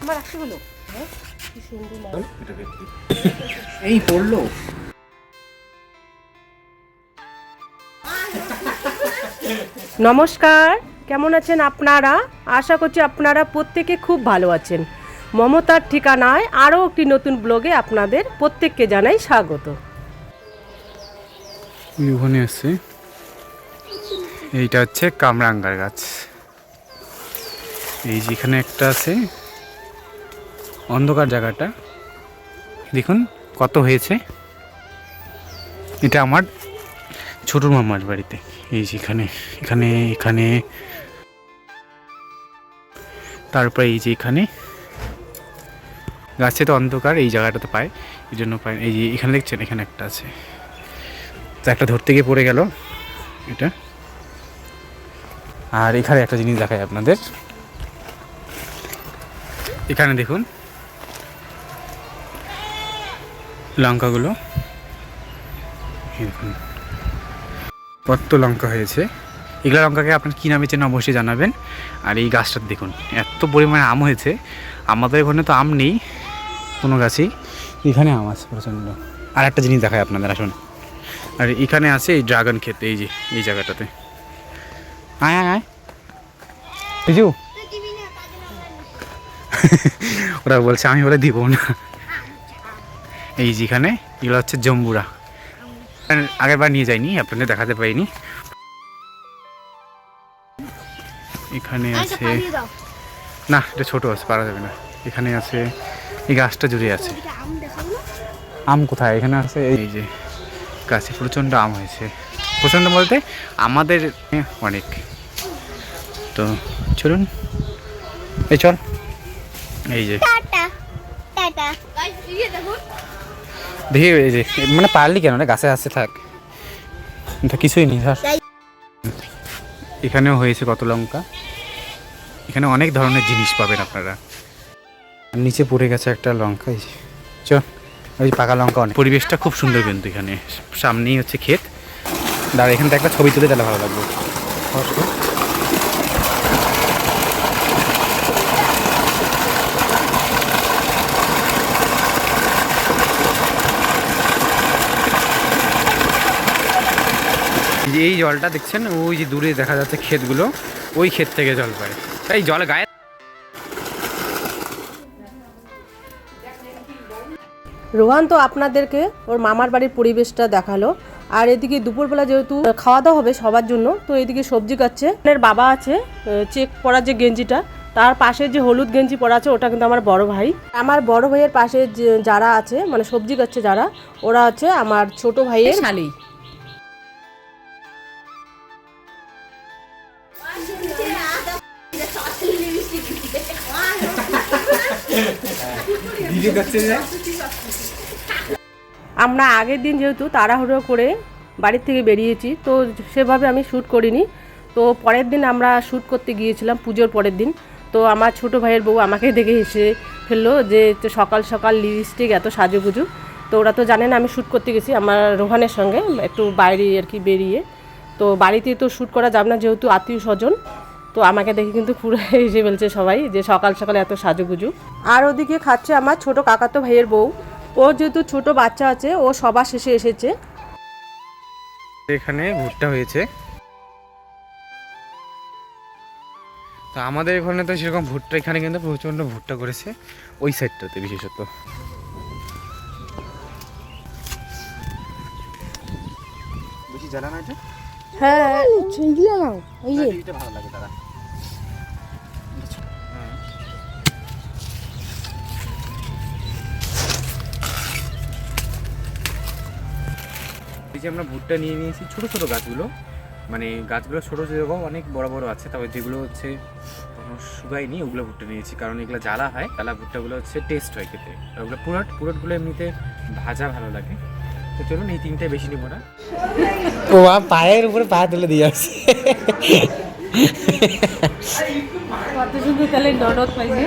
আমার আসে হলো কি সুন্দর মাছ এই পড়লো। নমস্কার, কেমন আছেন আপনারা? আশা করছি আপনারা প্রত্যেকে খুব ভালো আছেন। মমতার ঠিকানায় আরও একটি নতুন ব্লগে আপনাদের প্রত্যেককে জানাই স্বাগত। ওখানে আছে, এইটা হচ্ছে কামরাঙ্গার গাছ। এই যেখানে একটা আছে, অন্ধকার জায়গাটা দেখুন কত হয়েছে। এটা আমার ছোট মামার বাড়িতে। এই যেখানে এখানে এখানে তারপরে এই যে এখানে গাছে তো অন্ধকার, এই জায়গাটাতে পায়, এই জন্য পায়। এই যে এখানে দেখছেন, এখানে একটা আছে, তো একটা ধরতে গিয়ে পড়ে গেল এটা। আর এখানে একটা জিনিস দেখায় আপনাদের, এখানে দেখুন লঙ্কাগুলো, দেখুন কত লঙ্কা হয়েছে। এগুলো লঙ্কাকে আপনার কী নামে চেন অবশ্যই জানাবেন। আর এই গাছটা দেখুন এত পরিমাণে আম হয়েছে। আমাদের এখানে তো আম নেই কোনো গাছই, এখানে আম আছে প্রচণ্ড। আর একটা জিনিস দেখায় আপনাদের, আসুন। আর এখানে আছে এই ড্রাগন ক্ষেত, এই যে এই জায়গাটাতে। আয় আয় আয় বিজু। ওরা বলছে, আমি বলে দিব না। এই যেখানে এগুলো হচ্ছে জম্বুরা, আগের বার নিয়ে যাইনি, আপনাদের দেখাতে পারিনি। এখানে আছে, না এটা ছোটো আছে, পারা যাবে না। এখানে আছে, এই গাছটা জুড়ে আছে। আম কোথায়? এখানে আছে, এই যে গাছে প্রচণ্ড আম হয়েছে। প্রচণ্ড বলতে আমাদের অনেক। তো চলুন, এই চল, এই যে দেখি, এই যে মানে পারলি কেন রে, গাছে আসছে, থাক, কিছুই নেই ধর। এখানেও হয়েছে কত লঙ্কা। এখানে অনেক ধরনের জিনিস পাবেন আপনারা। নিচে পড়ে গেছে একটা লঙ্কা, এই যে চল, ওই পাকা লঙ্কা অনেক। পরিবেশটা খুব সুন্দর, কিন্তু এখানে সামনেই হচ্ছে ক্ষেত। দাঁড়া, এখান থেকে একটা ছবি তুলে তাহলে ভালো লাগবে। এই জলটা দেখছেন, ওই যে দূরে দেখা যাচ্ছে ক্ষেতগুলো, ওই ক্ষেত থেকে জল পায়। এই জল গায়ে। রোহান তো আপনাদেরকে ওর মামার বাড়ির পরিবেশটা দেখালো। আর এদিকে দুপুরবেলা যেহেতু খাওয়া দাওয়া হবে সবার জন্য, তো এদিকে সবজি কাটছে। এর বাবা আছে, চেক পরা যে গেঞ্জিটা, তার পাশে যে হলুদ গেঞ্জি পরা আছে ওটা কিন্তু আমার বড় ভাই। আমার বড় ভাইয়ের পাশে যে যারা আছে, মানে সবজি কাটছে যারা, ওরা হচ্ছে আমার ছোট ভাইয়ের শালি। আমরা আগের দিন যেহেতু তাড়াহুড়ো করে বাড়ির থেকে বেরিয়েছি, তো সেভাবে আমি শ্যুট করিনি। তো পরের দিন আমরা শ্যুট করতে গিয়েছিলাম, পুজোর পরের দিন। তো আমার ছোটো ভাইয়ের বউ আমাকে দেখে হেসে ফেললো যে সকাল সকাল লিপস্টিক এত সাজুগুজু। তো ওরা তো জানেন আমি শ্যুট করতে গেছি আমার রোহানের সঙ্গে, একটু বাইরে আর কি বেরিয়ে। তো বাড়িতে তো শ্যুট করা যাবে না যেহেতু আত্মীয় স্বজন। তো আমাকে দেখে কিন্তু পুরো হেসে ফেলছে সবাই যে সকাল সকাল এত সাজুগুজু। আর ওদিকে খাচ্ছে আমার ছোটো কাকাতো ভাইয়ের বউ। ও যেহেতু ছোট বাচ্চা আছে, ও সবার শেষে এসেছে। এখানে ভুট্টা হয়েছে, তো আমাদের এখানে তো সেরকম ভুট্টা, এখানে কিন্তু প্রচণ্ড ভুট্টা করেছে ওই সাইডটাতে বিশেষত। বেশি জ্বালা না এটা? হ্যাঁ, ভালো লাগে তারা। এই যে আমরা ভুট্টা নিয়ে নিয়েছি, ছোটো ছোটো গাছগুলো, মানে গাছগুলো ছোটো যেরকম অনেক বড় বড় আছে, তবে যেগুলো হচ্ছে কোনো শুকায়নি ওগুলো ভুট্টা নিয়েছি, কারণ এগুলো জ্বালা হয়, জ্বালা ভুট্টাগুলো হচ্ছে টেস্ট হয় খেতে। আর ওগুলো পুরোটগুলো এমনিতে ভাজা ভালো লাগে। তো চলুন, এই তিনটাই বেশি নেবো না। ও পায়ের উপরে পা তুলে দিয়ে আসছে। কত সুন্দর তাহলে ননদ পাইছে।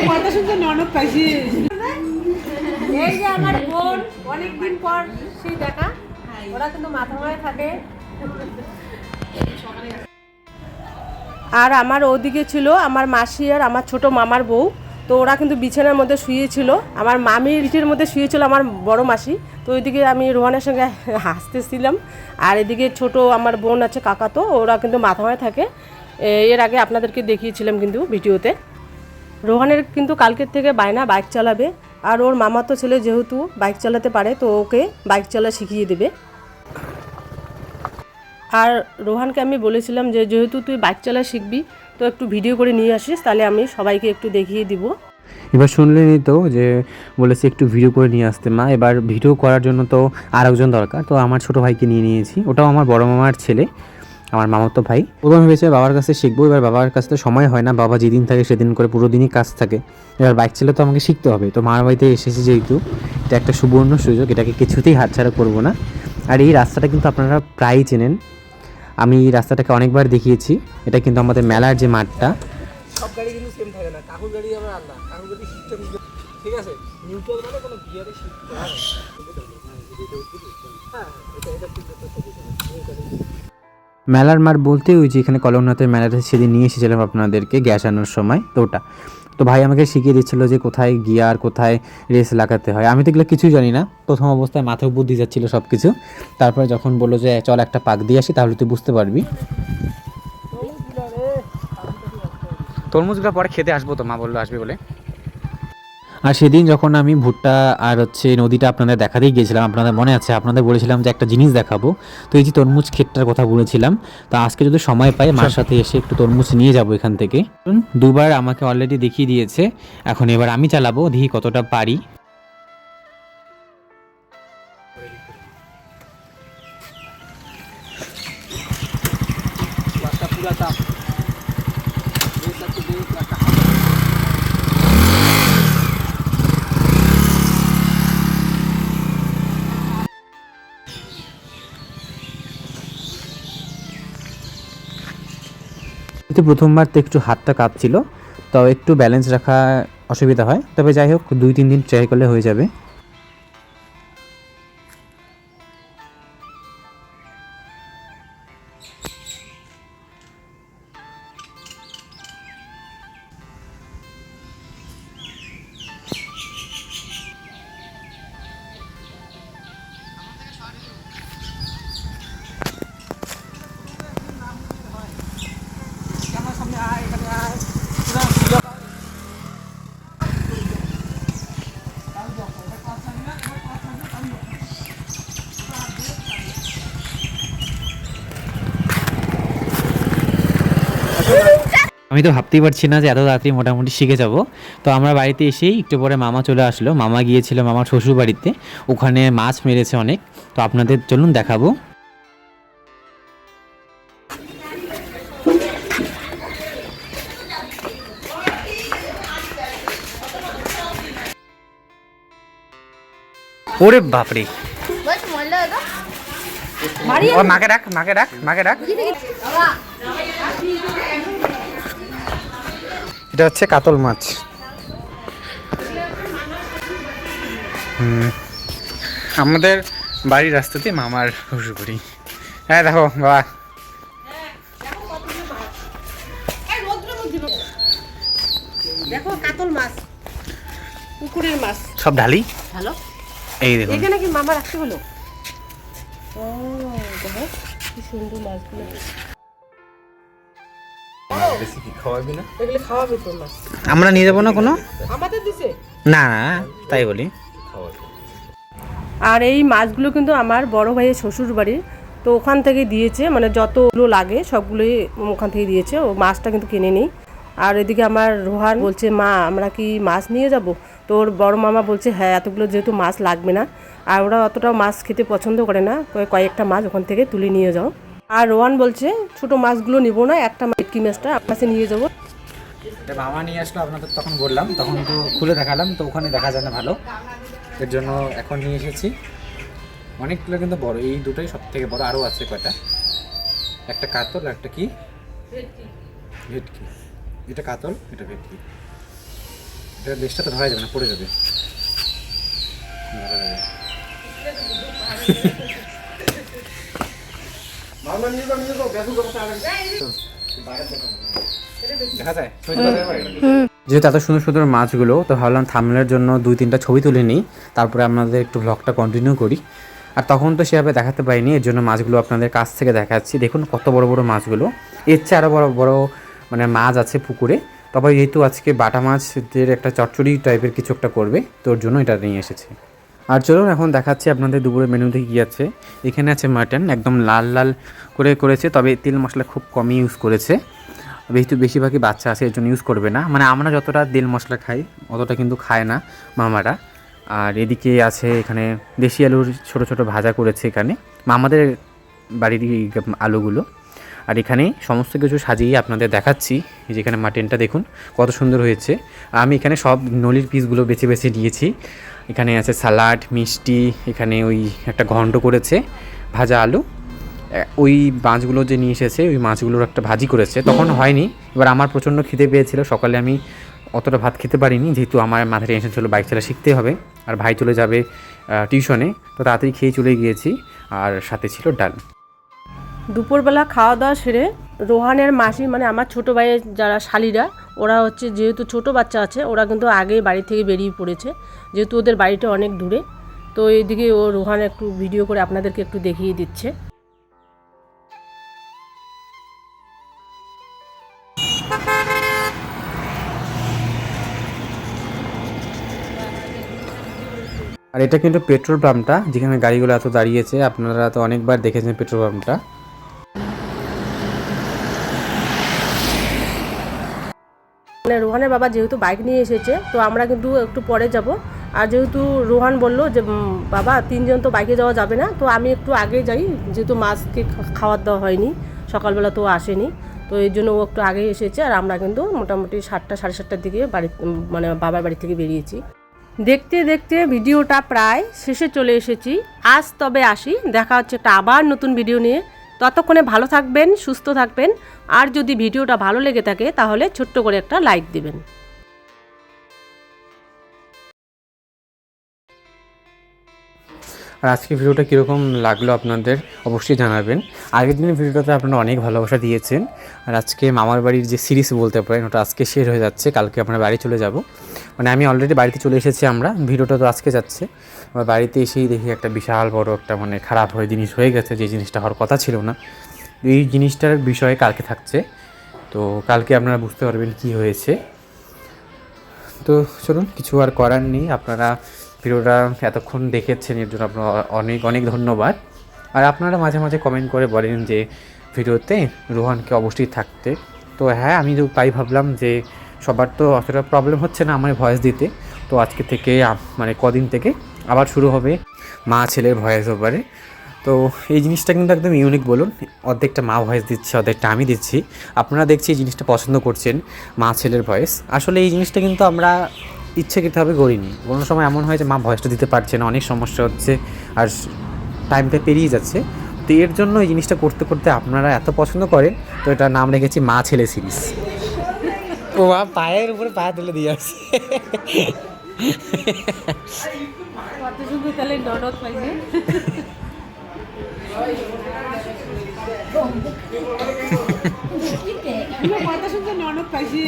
কত সুন্দর ননদ পাইছি। এই যে আমার বোন, অনেকদিন পর সেই দেখা। ওরা কিন্তু মাথা মাথায় থাকে। আর আমার ওদিকে ছিল আমার মাসি আর আমার ছোট মামার বউ। তো ওরা কিন্তু বিছানার মধ্যে শুয়েছিল, আমার মামির পিঠের মধ্যে শুয়েছিল আমার বড় মাসি। তো ওইদিকে আমি রোহানের সঙ্গে হাসতেছিলাম। আর এদিকে ছোট আমার বোন আছে কাকা, তো ওরা কিন্তু মাথায় থাকে। এর আগে আপনাদেরকে দেখিয়েছিলাম কিন্তু ভিডিওতে। রোহানের কিন্তু কালকের থেকে বায়না বাইক চালাবে। আর ওর মামাতো ছেলে যেহেতু বাইক চালাতে পারে, তো ওকে বাইক চালা শিখিয়ে দেবে। আর রোহানকে আমি বলেছিলাম যে যেহেতু তুই বাইক চালা শিখবি, তো একটু ভিডিও করে নিয়ে আসিস, তাহলে আমি সবাইকে একটু দেখিয়ে দিব। এবার শুনলেনই তো যে বলেছি একটু ভিডিও করে নিয়ে আসতে মা। এবার ভিডিও করার জন্য তো আর একজন দরকার, তো আমার ছোটো ভাইকে নিয়ে নিয়েছি। ওটাও আমার বড় মামার ছেলে, আমার মামাতো ভাই। প্রথমে ভেবেছে বাবার কাছে শিখবো, এবার বাবার কাছে তো সময় হয় না, বাবা যেদিন থাকে সেদিন করে পুরো দিনই কাজ থাকে। এবার বাইক চালাতে তো আমাকে শিখতে হবে, তো মার বাড়িতে এসেছি যেহেতু, এটা একটা সুবর্ণ সুযোগ, এটাকে কিছুতেই হাতছাড়া করবো না। আর এই রাস্তাটা কিন্তু আপনারা প্রায়ই চেনেন, আমি এই রাস্তাটাকে অনেকবার দেখিয়েছি। এটা কিন্তু আমাদের মেলার যে মাঠটা। সব গাড়ি কিন্তু সেম থাকে না, কাকুর গাড়ি আবার আলাদা, কাকুর গাড়ি সিস্টেম ঠিক আছে, নিউট্রাল মানে কোনো গিয়ারে শিফট করা হয় হ্যাঁ, এটা মেলার মাঠ বলতে ওই যে এখানে কলমনাথের মেলাটা সেদিন নিয়ে এসেছিলাম আপনাদেরকে গ্যাস আনার সময়, তো ওটা। তো ভাই আমাকে শিখিয়ে দিচ্ছিলো যে কোথায় গিয়ার, কোথায় রেস লাগাতে হয়। আমি তো এগুলো কিছুই জানি না, প্রথম অবস্থায় মাথায় বুদ্ধি যাচ্ছিলো সব কিছু। তারপরে যখন বললো যে চল একটা পাক দিয়ে আসি তাহলে তুই বুঝতে পারবি। তরমুজগুলো পরে খেতে আসবো, তো মা বললো আসবে বলে। আর সেদিন যখন আমি ভুট্টা আর নদীটা আপনাদের দেখাতেই গিয়েছিলাম, আপনাদের মনে আছে, আপনাদের বলেছিলাম যে একটা জিনিস দেখাবো। তো এই যে তরমুজ ক্ষেতটার কথা বলেছিলাম, তো আজকে যদি সময় পাই মার সাথে এসে একটু তরমুজ নিয়ে যাব এখান থেকে। দুবার আমাকে অলরেডি দেখিয়ে দিয়েছে, এখন এবার আমি চালাবো, দেখি কতটা পারি। কিন্তু প্রথমবার তো একটু হাতটা কাঁপছিল, তো একটু ব্যালেন্স রাখা অসুবিধা হয়, তবে যাই হোক 2-3 দিন ট্রাই করলে হয়ে যাবে। আমি তো ভাবতেই পারছি না যে এত তাড়াতাড়ি মোটামুটি শিখে যাব। তো আমরা বাড়িতে এসেই একটু পরে মামা চলে আসলো, মামা গিয়েছিল মামার শ্বশুর বাড়িতে, ওখানে মাছ মেরেছে অনেক, তো আপনাদের চলুন দেখাবো। ওরে বাপরে, ও মাকে ডাক, মাকে ডাক, মাকে ডাক। এটা হচ্ছে কাতল মাছ। আমাদের বাড়ির রাস্তাতে মামার শ্বশুরবাড়ি। হ্যাঁ দেখো বাবা, দেখো কাতল মাছ, পুকুরের মাছ সব ঢালি। হ্যালো, এই দেখুন, এখানে কি মামা রাখতে হলো। ও দেখো কি সুন্দর মাছগুলো। বেশি কি খাওয়াবি না? এগুলো খাওয়াবে তো মাছ, আমরা নিয়ে যাবো না কোনো? আমাদের দিছে না না, তাই বলি। আর এই মাছগুলো কিন্তু আমার বড় ভাইয়ের শ্বশুর বাড়ির, তো ওখান থেকে দিয়েছে, মানে যতগুলো লাগে সবগুলোই ওখান থেকে দিয়েছে, ও মাছটা কিন্তু কিনে নিই। আর এদিকে আমার রোহান বলছে মা আমরা কি মাছ নিয়ে যাব। তো ওর বড় মামা বলছে হ্যাঁ এতগুলো যেহেতু মাছ লাগবে না, আর ওরা অতটাও মাছ খেতে পছন্দ করে না, কয়েকটা মাছ ওখান থেকে তুলে নিয়ে যাও। আর রোহান বলছে ছোট মাছগুলো নিব না, একটা ভেটকি মাছটা আপনাকে নিয়ে যাবো। এটা মামা নিয়ে আসলো, আপনাদের তখন বললাম, তখন তো খুলে দেখালাম, তো ওখানে দেখা যায় না ভালো, এর জন্য এখন নিয়ে এসেছি। অনেকগুলো কিন্তু বড়, এই দুটোই সব থেকে বড়, আরও আছে কয়টা, একটা কাতল, একটা কি ভেটকি। এটা কাতল, এটা ভেটকি। এটা লেজটা তো ধরা যাবে না, পড়ে যাবে, ধরা যাবে। দেখা যায় যেহেতু এত সুন্দর সুন্দর মাছগুলো, তো ভাবলাম থাম্বনেলের জন্য 2-3টা ছবি তুলে নিই, তারপরে আপনাদের একটু ব্লগটা কন্টিনিউ করি। আর তখন তো সেভাবে দেখাতে পারিনি, এর জন্য মাছগুলো আপনাদের কাছ থেকে দেখাচ্ছি। দেখুন কত বড় বড় মাছগুলো, এর চেয়ে আরও বড় বড় মানে মাছ আছে পুকুরে। তবে যেহেতু আজকে বাটা মাছের একটা চচ্চড়ি টাইপের কিছু একটা করবে, তোর জন্য এটা নিয়ে এসেছে। আর চলুন এখন দেখাচ্ছি আপনাদের দুপুরের মেনুতে কী আছে। এখানে আছে মাটন, একদম লাল লাল করে করেছে, তবে তেল মশলা খুব কমই ইউজ করেছে। বেশিরভাগই বাচ্চা আছে, এর জন্য ইউজ করবে না। মানে আমরা যতটা তেল মশলা খাই অতটা কিন্তু খায় না মামারা। আর এদিকে আছে এখানে দেশি আলুর ছোট ছোট ভাজা করেছে এখানে মামাদের বাড়ির আলুগুলো। আর এখানে সমস্ত কিছু সাজিয়ে আপনাদের দেখাচ্ছি। যেখানে মাটনটা দেখুন কত সুন্দর হয়েছে। আমি এখানে সব নলির পিসগুলো বেছে বেছে নিয়েছি। এখানে আছে সালাড, মিষ্টি, এখানে ওই একটা ঘন্ট করেছে, ভাজা আলু, ওই মাছগুলো যে নিয়ে এসেছে ওই মাছগুলোর একটা ভাজি করেছে। তখন হয়নি, এবার আমার প্রচণ্ড খিদে পেয়েছিল, সকালে আমি অতটা ভাত খেতে পারিনি, যেহেতু আমার মাথায় টেনশন ছিল বাইক চালা শিখতে হবে আর ভাই চলে যাবে টিউশনে, তো তাড়াতাড়ি খেয়ে চলে গিয়েছি। আর সাথে ছিল ডাল। দুপুরবেলা খাওয়া দাওয়া সেরে রোহানের মাসি মানে আমার ছোটো ভাইয়ের যারা শালিরা, ওরা হচ্ছে যেহেতু ছোট বাচ্চা আছে, ওরা কিন্তু আগেই বাড়ি থেকে বেরিয়ে পড়েছে, যেহেতু ওদের বাড়িটা অনেক দূরে। তো এইদিকে ও রোহান একটু ভিডিও করে আপনাদেরকে একটু দেখিয়ে দিচ্ছে। আর এটা কিন্তু পেট্রোল পাম্পটা, যেখানে গাড়িগুলো এত দাঁড়িয়েছে, আপনারা তো অনেকবার দেখেছেন পেট্রোল পাম্পটা। মানে রোহানের বাবা যেহেতু বাইক নিয়ে এসেছে, তো আমরা কিন্তু একটু পরে যাব। আর যেহেতু রোহান বললো যে বাবা 3 জন তো বাইকে যাওয়া যাবে না, তো আমি একটু আগে যাই, যেহেতু মাছকে খাওয়ার দেওয়া হয়নি, সকালবেলা তো আসেনি, তো এই জন্য ও একটু আগেই এসেছে। আর আমরা কিন্তু মোটামুটি 7টা সাড়ে 7টার দিকে বাড়ি মানে বাবার বাড়ি থেকে বেরিয়েছি। দেখতে দেখতে ভিডিওটা প্রায় শেষে চলে এসেছি। আজ তবে আসি, দেখা হচ্ছে একটা আবার নতুন ভিডিও নিয়ে। ততক্ষণে ভালো থাকবেন, সুস্থ থাকবেন। আর যদি ভিডিওটা ভালো লেগে থাকে তাহলে ছোট্ট করে একটা লাইক দিবেন। আর আজকে ভিডিওটা কীরকম লাগলো আপনাদের অবশ্যই জানাবেন। আগের দিনের ভিডিওটাতে আপনারা অনেক ভালোবাসা দিয়েছেন। আর আজকে মামার বাড়ির যে সিরিজ বলতে পারেন, ওটা আজকে শেষ হয়ে যাচ্ছে, কালকে আমরা বাড়ি চলে যাব। মানে আমি অলরেডি বাড়িতে চলে এসেছি, আমরা ভিডিওটা তো আজকে যাচ্ছে। আমার বাড়িতে এসেই দেখি একটা বিশাল বড় একটা মানে খারাপ জিনিস হয়ে গেছে, যে জিনিসটা হওয়ার কথা ছিল না। এই জিনিসটার বিষয়ে কালকে থাকছে, তো কালকে আপনারা বুঝতে পারবেন কি হয়েছে। তো চলুন, কিছু আর করার নেই। আপনারা ভিডিওটা এতক্ষণ দেখেছেন, এর জন্য আপনার অনেক অনেক ধন্যবাদ। আর আপনারা মাঝে মাঝে কমেন্ট করে বলেন যে ভিডিওতে রোহানকে অবশ্যই থাকতে। তো হ্যাঁ, আমি তো তাই ভাবলাম যে সবার তো অতটা প্রবলেম হচ্ছে না আমার ভয়েস দিতে, তো আজকে থেকে মানে কদিন থেকে আবার শুরু হবে মা ছেলের ভয়েস ওভারে। তো এই জিনিসটা কিন্তু একদম ইউনিক বলুন, অর্ধেকটা মা ভয়েস দিচ্ছে, অর্ধেকটা আমি দিচ্ছি। আপনারা দেখছি এই জিনিসটা পছন্দ করছেন, মা ছেলের ভয়েস। আসলে এই জিনিসটা কিন্তু আমরা ইচ্ছাকৃতভাবে করিনি। কোনো সময় এমন হয় যে মা ভয়েসটা দিতে পারছে না, অনেক সমস্যা হচ্ছে, আর টাইমটা পেরিয়ে যাচ্ছে। তো এর জন্য এই জিনিসটা করতে করতে আপনারা এত পছন্দ করেন, তো এটার নাম রেখেছি মা ছেলে সিরিজ। ও মা পায়ের উপরে পা তুলে দিয়ে আসছে। ননদ পাইছি।